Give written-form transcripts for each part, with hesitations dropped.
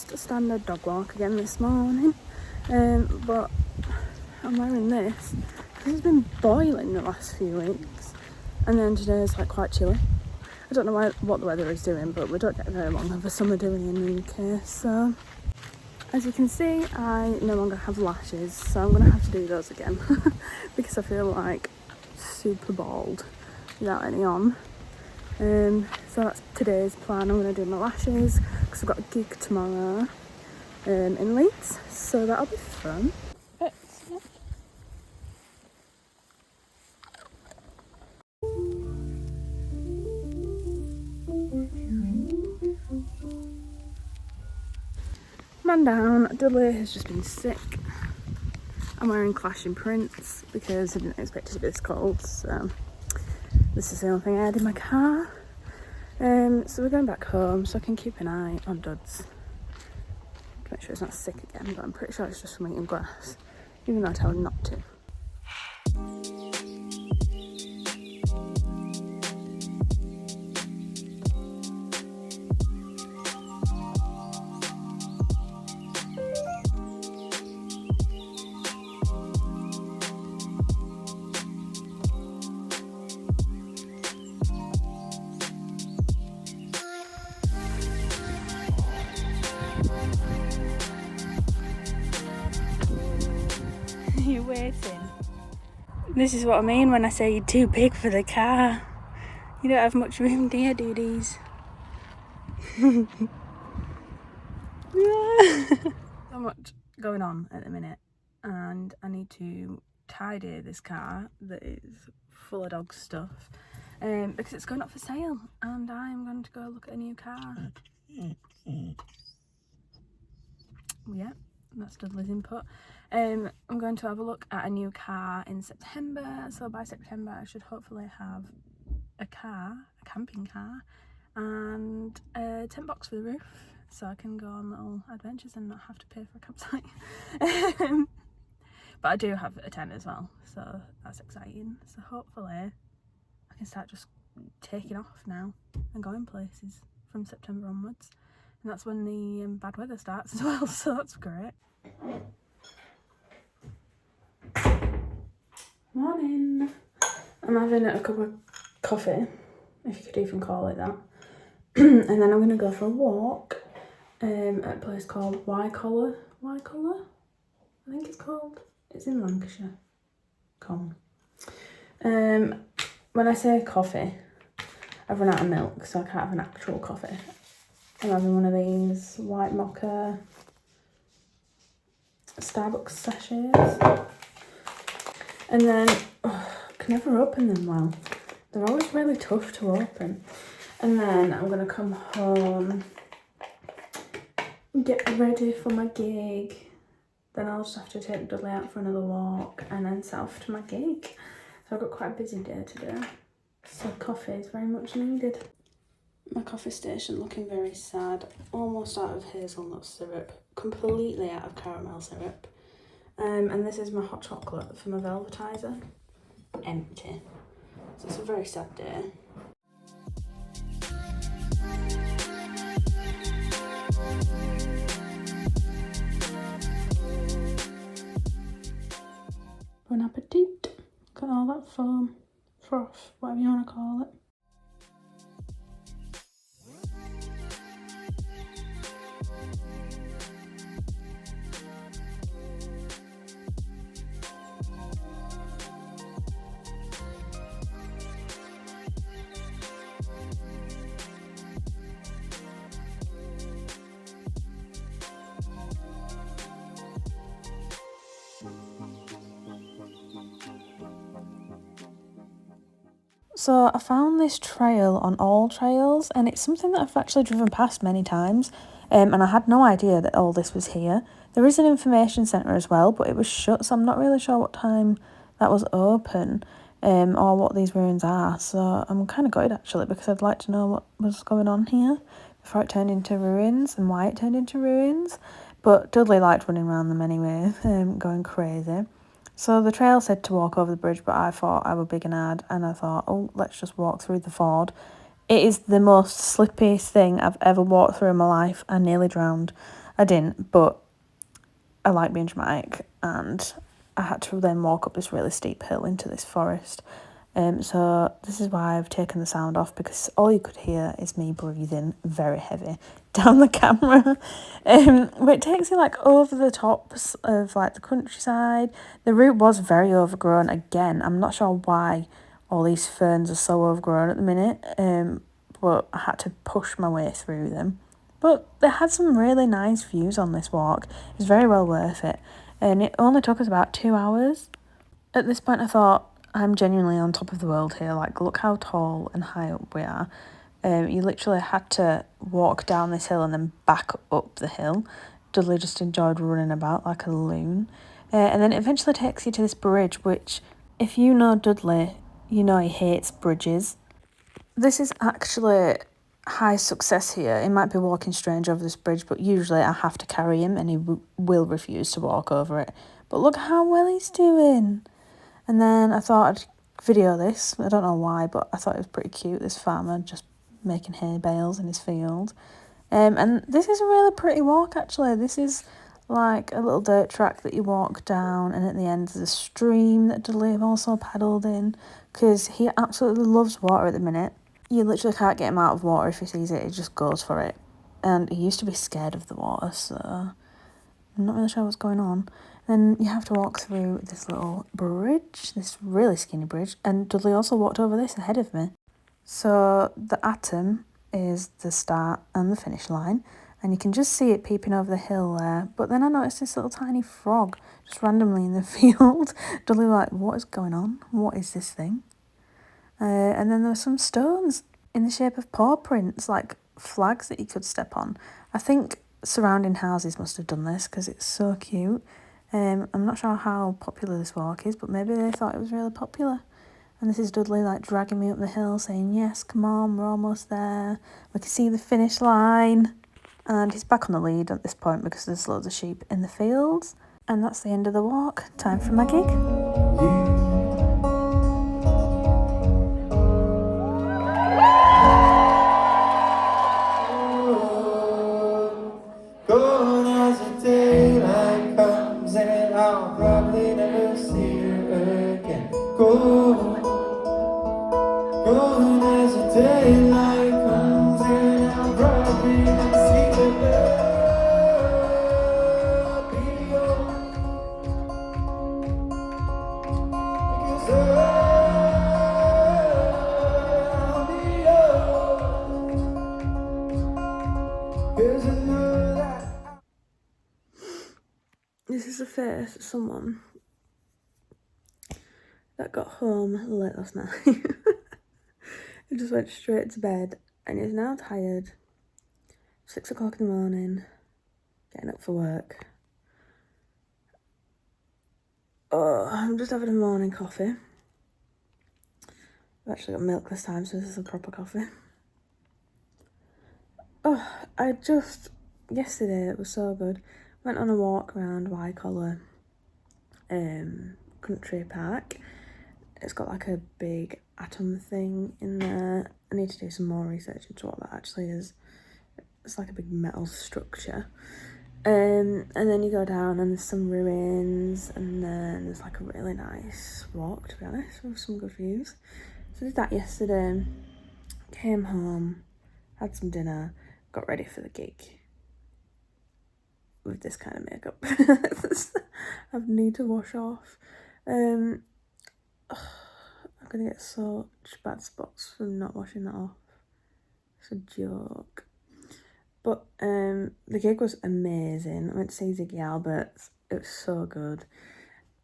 just a standard dog walk again this morning, but I'm wearing this because it's been boiling the last few weeks, and then today is like quite chilly. I don't know what the weather is doing, but we don't get very long of a summer doing in the UK. So as you can see, I no longer have lashes, so I'm gonna have to do those again because I feel like super bald without any on. So that's today's plan. I'm going to do my lashes because I've got a gig tomorrow in Leeds, so that'll be fun. Man down, Dudley has just been sick. I'm wearing clashing prints because I didn't expect it to be this cold, so this is the only thing I had in my car. So we're going back home so I can keep an eye on Duds to make sure he's not sick again, but I'm pretty sure it's just from eating grass, even though I tell him not to. You're waiting. This is what I mean when I say you're too big for the car. You don't have much room, do you, duties? So much going on at the minute, and I need to tidy this car that is full of dog stuff because it's going up for sale, and I'm going to go look at a new car. Yeah, that's Dudley's input. I'm going to have a look at a new car in September, so by September I should hopefully have a camping car, and a tent box for the roof, so I can go on little adventures and not have to pay for a campsite. But I do have a tent as well, so that's exciting. So hopefully I can start just taking off now and going places from September onwards, and that's when the bad weather starts as well, so that's great. Morning. I'm having a cup of coffee, if you could even call it that, and then I'm going to go for a walk at a place called Wycoller, I think it's called. It's in Lancashire, Colne. When I say coffee, I've run out of milk, so I can't have an actual coffee. I'm having one of these white mocha Starbucks sachets. And then, I can never open them well. They're always really tough to open. And then I'm going to come home, get ready for my gig. Then I'll just have to take Dudley out for another walk and then set off to my gig. So I've got quite a busy day today. So coffee is very much needed. My coffee station looking very sad. Almost out of hazelnut syrup. Completely out of caramel syrup. And this is my hot chocolate for my velvetizer. Empty. So it's a very sad day. Bon appetit. Look at all that foam, froth, whatever you want to call it. So I found this trail on AllTrails, and it's something that I've actually driven past many times, and I had no idea that all this was here. There is an information centre as well, but it was shut, so I'm not really sure what time that was open, or what these ruins are. So I'm kind of gutted actually, because I'd like to know what was going on here before it turned into ruins and why it turned into ruins. But Dudley liked running around them anyway, going crazy. So the trail said to walk over the bridge, but I thought I were big and hard, and I thought, oh, let's just walk through the ford. It is the most slippiest thing I've ever walked through in my life. I nearly drowned. I didn't, but I like being dramatic, and I had to then walk up this really steep hill into this forest. So this is why I've taken the sound off, because all you could hear is me breathing very heavy down the camera. But it takes you like over the tops of like the countryside. The route was very overgrown. Again, I'm not sure why all these ferns are so overgrown at the minute. But I had to push my way through them. But they had some really nice views on this walk. It was very well worth it. And it only took us about 2 hours. At this point I thought, I'm genuinely on top of the world here. Like, look how tall and high up we are. You literally had to walk down this hill and then back up the hill. Dudley just enjoyed running about like a loon. And then it eventually takes you to this bridge, which, if you know Dudley, you know he hates bridges. This is actually high success here. He might be walking strange over this bridge, but usually I have to carry him and he will refuse to walk over it. But look how well he's doing. And then I thought I'd video this. I don't know why, but I thought it was pretty cute, this farmer just making hay bales in his field. And this is a really pretty walk, actually. This is like a little dirt track that you walk down, and at the end there's a stream that Dudley have also paddled in, because he absolutely loves water at the minute. You literally can't get him out of water. If he sees it, he just goes for it. And he used to be scared of the water, so I'm not really sure what's going on. Then you have to walk through this little bridge, this really skinny bridge, and Dudley also walked over this ahead of me. So the atom is the start and the finish line, and you can just see it peeping over the hill there. But then I noticed this little tiny frog just randomly in the field. Dudley was like, what is going on? What is this thing? And then there were some stones in the shape of paw prints, like flags that you could step on. I think surrounding houses must have done this, because it's so cute. I'm not sure how popular this walk is, but maybe they thought it was really popular. And this is Dudley like dragging me up the hill saying, yes, come on, we're almost there. We can see the finish line. And he's back on the lead at this point because there's loads of sheep in the fields. And that's the end of the walk. Time for my gig. I'll probably never see her again. Golden as the daylight comes in, I'll probably never see her because I'll be yours. 'Cause I know that. This is the face of someone that got home late last night. He just went straight to bed and is now tired. 6 o'clock in the morning, getting up for work. Oh, I'm just having a morning coffee. I've actually got milk this time, so this is a proper coffee. Oh, yesterday it was so good. Went on a walk around Wycoller Country Park. It's got like a big atom thing in there. I need to do some more research into what that actually is. It's like a big metal structure. And then you go down and there's some ruins, and then there's like a really nice walk, to be honest, with some good views. So I did that yesterday, came home, had some dinner, got ready for the gig with this kind of makeup. I need to wash off. I'm gonna get such bad spots from not washing that off. It's a joke. But the gig was amazing. I went to see Ziggy Alberts. It was so good.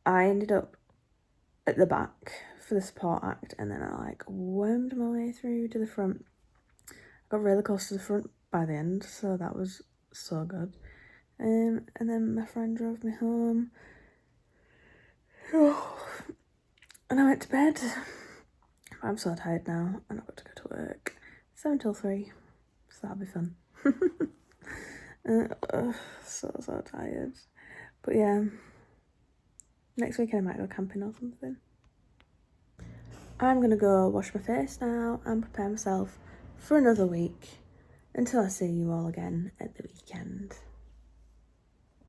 I ended up at the back for the support act, and then I like wormed my way through to the front. I got really close to the front by the end, so that was so good. And then my friend drove me home. And I went to bed. I'm so tired now, and I've got to go to work 7 till 3, so that'll be fun. So tired. But yeah, next weekend I might go camping or something. I'm gonna go wash my face now and prepare myself for another week until I see you all again at the weekend.